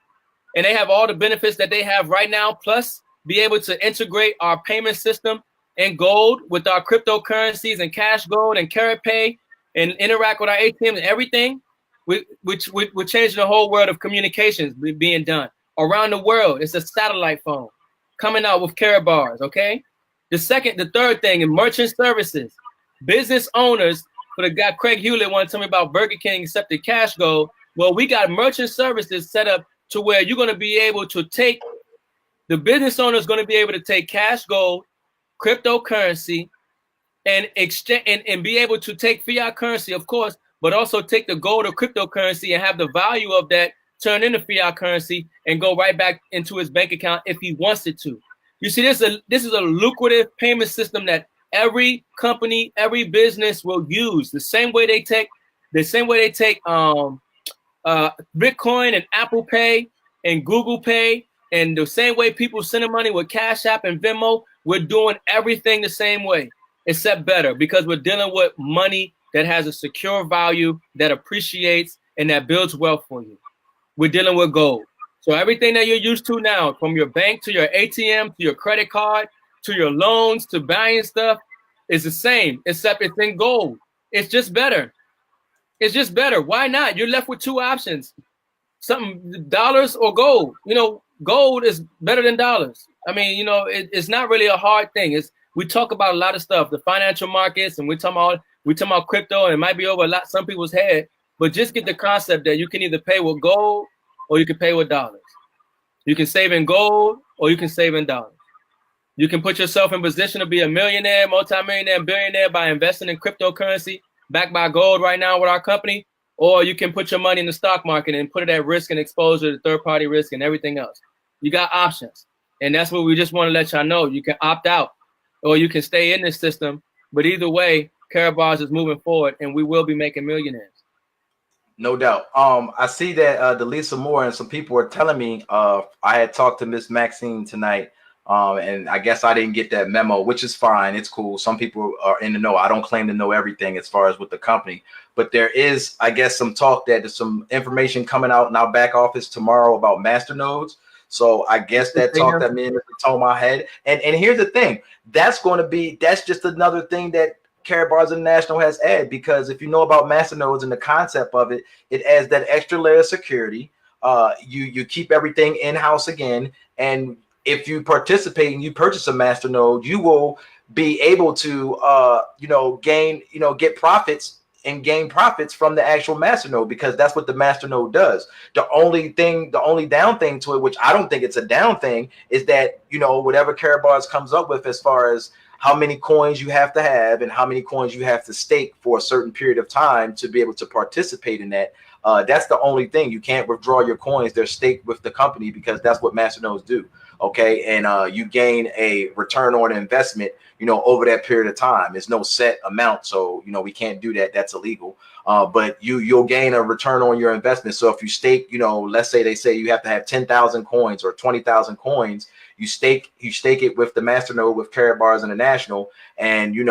and they have all the benefits that they have right now, plus be able to integrate our payment system and gold with our cryptocurrencies and cash gold and Karatpay and interact with our ATM and everything. We're changing the whole world of communications being done around the world. It's a satellite phone coming out with Karatbars, okay? The third thing in merchant services, business owners. For the guy Craig Hewlett wanted to tell me about Burger King accepted cash gold. Well, we got merchant services set up to where you're going to be able to take, the business owner is going to be able to take cash gold, cryptocurrency, and exchange and be able to take fiat currency, of course, but also take the gold or cryptocurrency and have the value of that turn into fiat currency and go right back into his bank account if he wants it to. You see, this is a lucrative payment system that every company, every business will use. The same way they take Bitcoin and Apple Pay and Google Pay, and the same way people send money with Cash App and Venmo, we're doing everything the same way, except better, because we're dealing with money that has a secure value, that appreciates, and that builds wealth for you. We're dealing with gold. So everything that you're used to now, from your bank to your ATM to your credit card to your loans to buying stuff, is the same, except it's in gold. It's just better. It's just better. Why not? You're left with two options: something, dollars or gold. You know, gold is better than dollars. I mean, you know, it's not really a hard thing. We talk about a lot of stuff, the financial markets, and we talk about crypto, and it might be over some people's head, but just get the concept that you can either pay with gold or you can pay with dollars. You can save in gold or you can save in dollars. You can put yourself in position to be a millionaire, multimillionaire, billionaire by investing in cryptocurrency backed by gold right now with our company, or you can put your money in the stock market and put it at risk and exposure to third-party risk and everything else. You got options. And that's what we just want to let y'all know. You can opt out or you can stay in this system. But either way, Karatbars is moving forward and we will be making millionaires. No doubt. I see that Delisa Moore and some people are telling me I had talked to Miss Maxine tonight. And I guess I didn't get that memo, which is fine. It's cool. Some people are in the know. I don't claim to know everything as far as with the company, but there is, I guess, some talk that there's some information coming out in our back office tomorrow about master nodes. So I guess that talk that me and Mr. Toma had. And here's the thing. That's just another thing that Karatbars International has added, because if you know about master nodes and the concept of it, it adds that extra layer of security. You keep everything in-house again, and if you participate and you purchase a master node, you will be able to get profits and gain profits from the actual master node, because that's what the master node does. The only down thing to it, which I don't think it's a down thing, is that whatever Karatbars comes up with as far as how many coins you have to have and how many coins you have to stake for a certain period of time to be able to participate in that. That's the only thing. You can't withdraw your coins. They're staked with the company because that's what master nodes do. Okay. And you gain a return on investment, over that period of time. There's no set amount. So, we can't do that. That's illegal. But you'll gain a return on your investment. So if you stake, let's say they say you have to have 10,000 coins or 20,000 coins, you stake it with the master node with Karatbars International, and you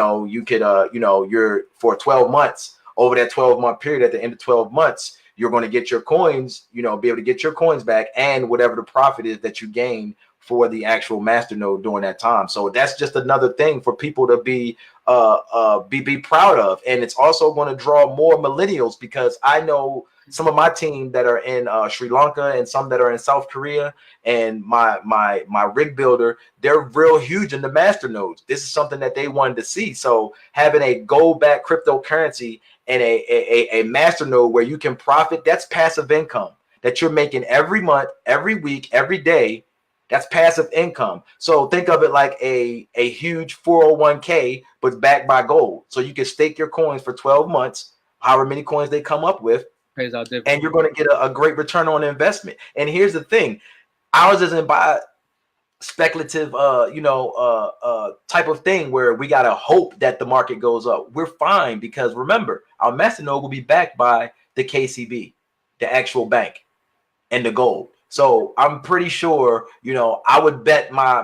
could you're for 12 months. Over that 12-month period, at the end of 12 months, you're going to get your coins, be able to get your coins back and whatever the profit is that you gain for the actual master node during that time. So that's just another thing for people to be proud of. And it's also going to draw more millennials, because I know some of my team that are in Sri Lanka and some that are in South Korea, and my rig builder, they're real huge in the master nodes. This is something that they wanted to see. So having a gold-backed cryptocurrency and a master node where you can profit, that's passive income that you're making every month, every week, every day. That's passive income. So think of it like a huge 401k, but backed by gold. So you can stake your coins for 12 months, however many coins they come up with, and you're going to get a great return on investment. And here's the thing. Ours isn't by speculative, type of thing where we got to hope that the market goes up. We're fine, because remember, our master node will be backed by the KCB, the actual bank, and the gold. So I'm pretty sure, I would bet my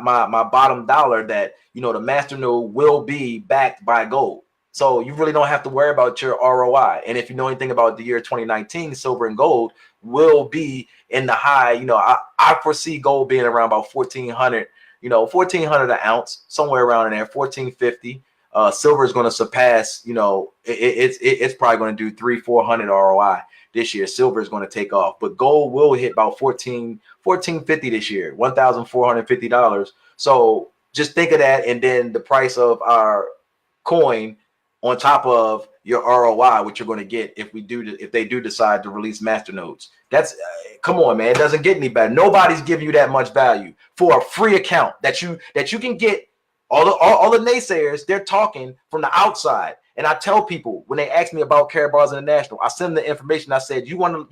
bottom dollar that, the master node will be backed by gold. So you really don't have to worry about your ROI. And if you know anything about the year 2019, silver and gold will be in the high. I foresee gold being around about 1,400, 1,400 an ounce, somewhere around in there, 1,450. Silver is going to surpass, it's probably going to do 300-400 ROI this year. Silver is going to take off, but gold will hit about $1,450 this year, $1,450. So just think of that, and then the price of our coin on top of your ROI, which you're going to get if they do decide to release master nodes. That's come on, man. It doesn't get any better. Nobody's giving you that much value for a free account that you can get. All the naysayers, they're talking from the outside. And I tell people when they ask me about Karatbars International, I send them the information. I said, you want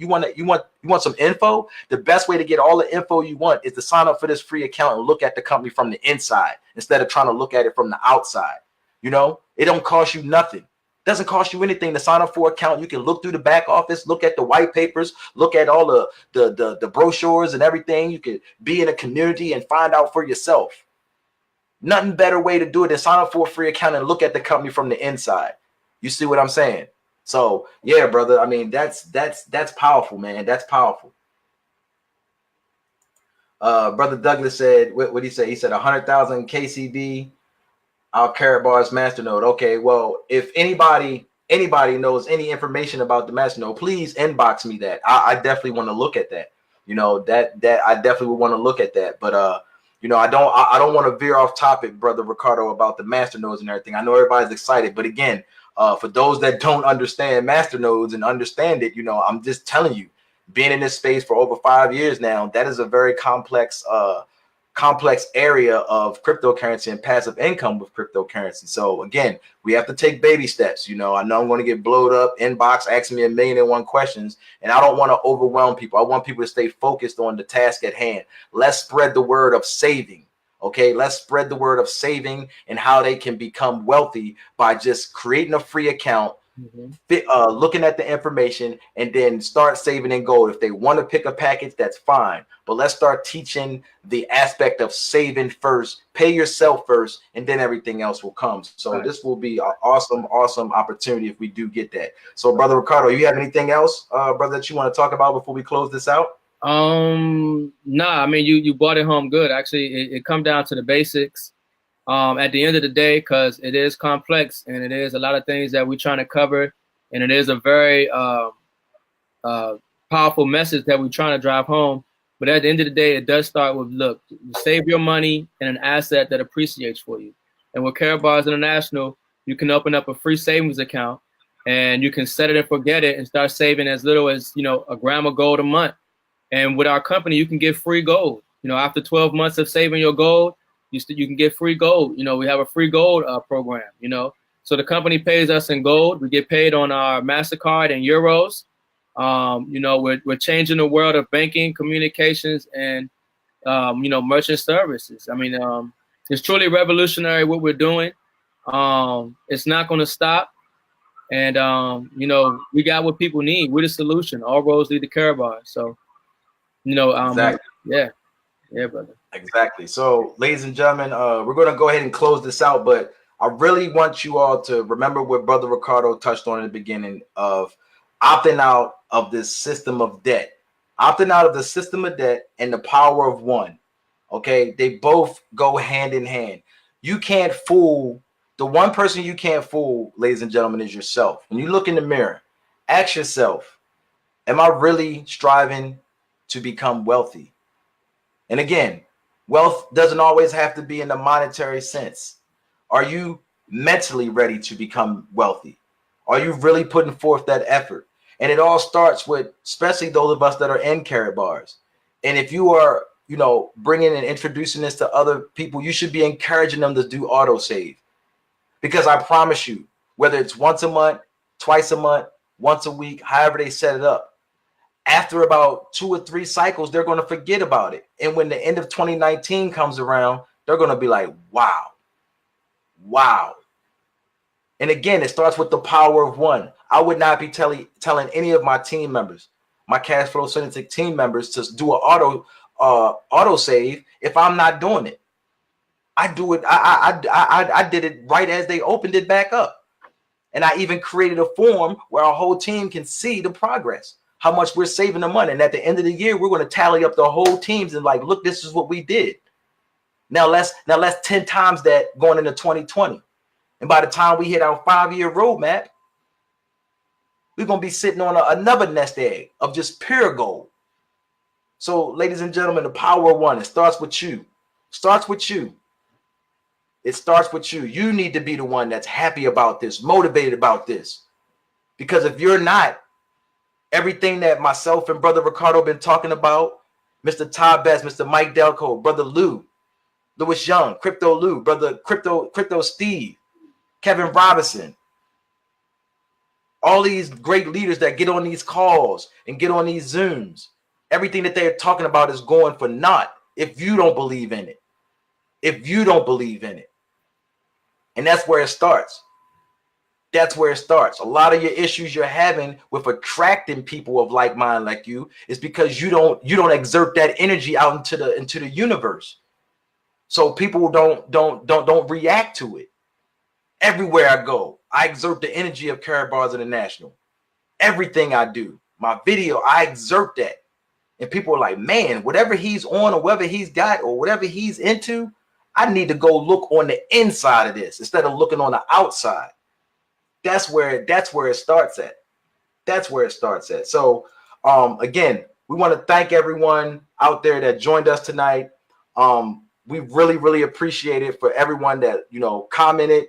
some info? The best way to get all the info you want is to sign up for this free account and look at the company from the inside instead of trying to look at it from the outside. It don't cost you nothing. It doesn't cost you anything to sign up for an account. You can look through the back office, look at the white papers, look at all the brochures and everything. You can be in a community and find out for yourself. Nothing better way to do it than sign up for a free account and look at the company from the inside. You see what I'm saying? So yeah, brother. I mean, that's powerful, man. That's powerful. Brother Douglas said, what did he say? He said 100,000 KCB, our Karatbars master node. Okay, well, if anybody knows any information about the master node, please inbox me that. I definitely want to look at that. That I definitely would want to look at that. But I don't want to veer off topic, brother Ricardo, about the master nodes and everything. I know everybody's excited, but again, for those that don't understand master nodes and understand it, I'm just telling you, being in this space for over 5 years now, that is a very complex area of cryptocurrency and passive income with cryptocurrency. So again, we have to take baby steps. You know, I know I'm going to get blowed up, inbox asking me 1,000,001 questions, and I don't want to overwhelm people. I want people to stay focused on the task at hand. Let's spread the word of saving. Okay, let's spread the word of saving and how they can become wealthy by just creating a free account, looking at the information, and then start saving in gold. If they want to pick a package, that's fine. But let's start teaching the aspect of saving first, pay yourself first, and then everything else will come. So this will be an awesome, awesome opportunity if we do get that. So, Brother Ricardo, you have anything else, brother, that you want to talk about before we close this out? Nah, I mean, you brought it home good. Actually, it come down to the basics. At the end of the day, because it is complex and it is a lot of things that we're trying to cover, and it is a very powerful message that we're trying to drive home. But at the end of the day, it does start with, look, save your money in an asset that appreciates for you. And with Karatbars International, you can open up a free savings account and you can set it and forget it and start saving as little as, you know, a gram of gold a month. And with our company, you can get free gold. You know, after 12 months of saving your gold, you can get free gold. You know, we have a free gold program, you know. So the company pays us in gold. We get paid on our MasterCard and euros. You know, we're changing the world of banking, communications, and, you know, merchant services. I mean, it's truly revolutionary what we're doing. It's not going to stop. And, you know, we got what people need. We're the solution. All roads lead to Karatbars. So, you know, Exactly. yeah, brother. Exactly. So, ladies and gentlemen, we're going to go ahead and close this out, but I really want you all to remember what Brother Ricardo touched on in the beginning of opting out of this system of debt. Opting out of the system of debt and the power of one. Okay, they both go hand in hand. You can't fool the one person you can't fool, ladies and gentlemen, is yourself. When you look in the mirror, ask yourself, am I really striving to become wealthy? And again, wealth doesn't always have to be in the monetary sense. Are you mentally ready to become wealthy? Are you really putting forth that effort? And it all starts with, especially those of us that are in Karatbars. And if you are, you know, bringing and introducing this to other people, you should be encouraging them to do auto save. Because I promise you, whether it's once a month, twice a month, once a week, however they set it up, after about 2 or 3 cycles, they're going to forget about it. And when the end of 2019 comes around, they're going to be like, wow, wow. And again, it starts with the power of one. I would not be telling any of my team members, my cash flow Syndicate team members, to do an auto save if I'm not doing it. I do it. I did it right as they opened it back up. And I even created a form where our whole team can see the progress, how much we're saving the money. And at the end of the year, we're going to tally up the whole teams and like, look, this is what we did. Now let's 10 times that going into 2020. And by the time we hit our 5-year roadmap, we're going to be sitting on another nest egg of just pure gold. So, ladies and gentlemen, the power of one, it starts with you. Starts with you. It starts with you. You need to be the one that's happy about this, motivated about this. Because if you're not, everything that myself and Brother Ricardo been talking about, Mr. Todd Best, Mr. Mike Delco, Brother Lewis Young, Crypto Lou, Brother Crypto Steve, Kevin Robinson, all these great leaders that get on these calls and get on these Zooms, everything that they're talking about is going for naught if you don't believe in it. If you don't believe in it. And that's where it starts. That's where it starts. A lot of your issues you're having with attracting people of like mind like you is because you don't exert that energy out into the universe. So people don't react to it. Everywhere I go, I exert the energy of Karatbars International. Everything I do, my video, I exert that. And people are like, man, whatever he's on or whatever he's got or whatever he's into, I need to go look on the inside of this instead of looking on the outside. That's where it starts at. That's where it starts at. So again, we want to thank everyone out there that joined us tonight. We really, really appreciate it for everyone that, you know, commented,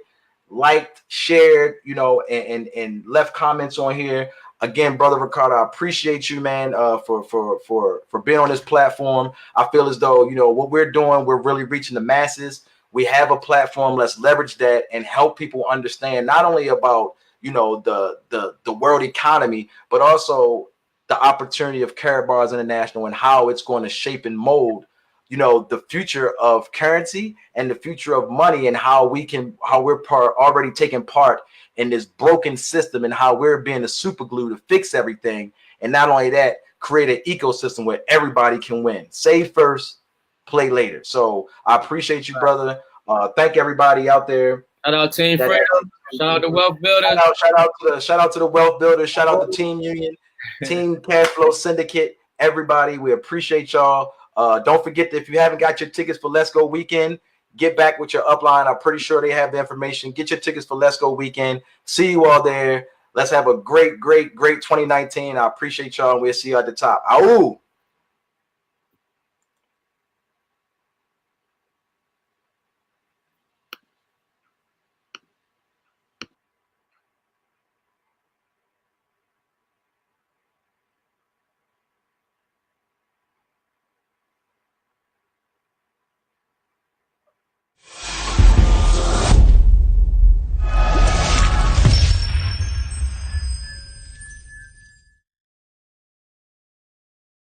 liked, shared, you know, and left comments on here. Again, brother Ricardo, I appreciate you, man, for being on this platform. I feel as though, you know, what we're doing, we're really reaching the masses. We have a platform. Let's leverage that and help people understand not only about, you know, the world economy, but also the opportunity of Karatbars International and how it's going to shape and mold, you know, the future of currency and the future of money, and how we're already taking part in this broken system, and how we're being the super glue to fix everything. And not only that, create an ecosystem where everybody can win. Save first, play later. So I appreciate you, brother. Thank everybody out there. Shout out Team Freedom. Shout out to Wealth Builders. Shout out to the Wealth Builders. Shout out to Team Union, Team Cashflow Syndicate. Everybody, we appreciate y'all. Don't forget that if you haven't got your tickets for Let's Go Weekend, get back with your upline. I'm pretty sure they have the information. Get your tickets for Let's Go Weekend. See you all there. Let's have a great 2019. I appreciate y'all. We'll see you at the top. Ow!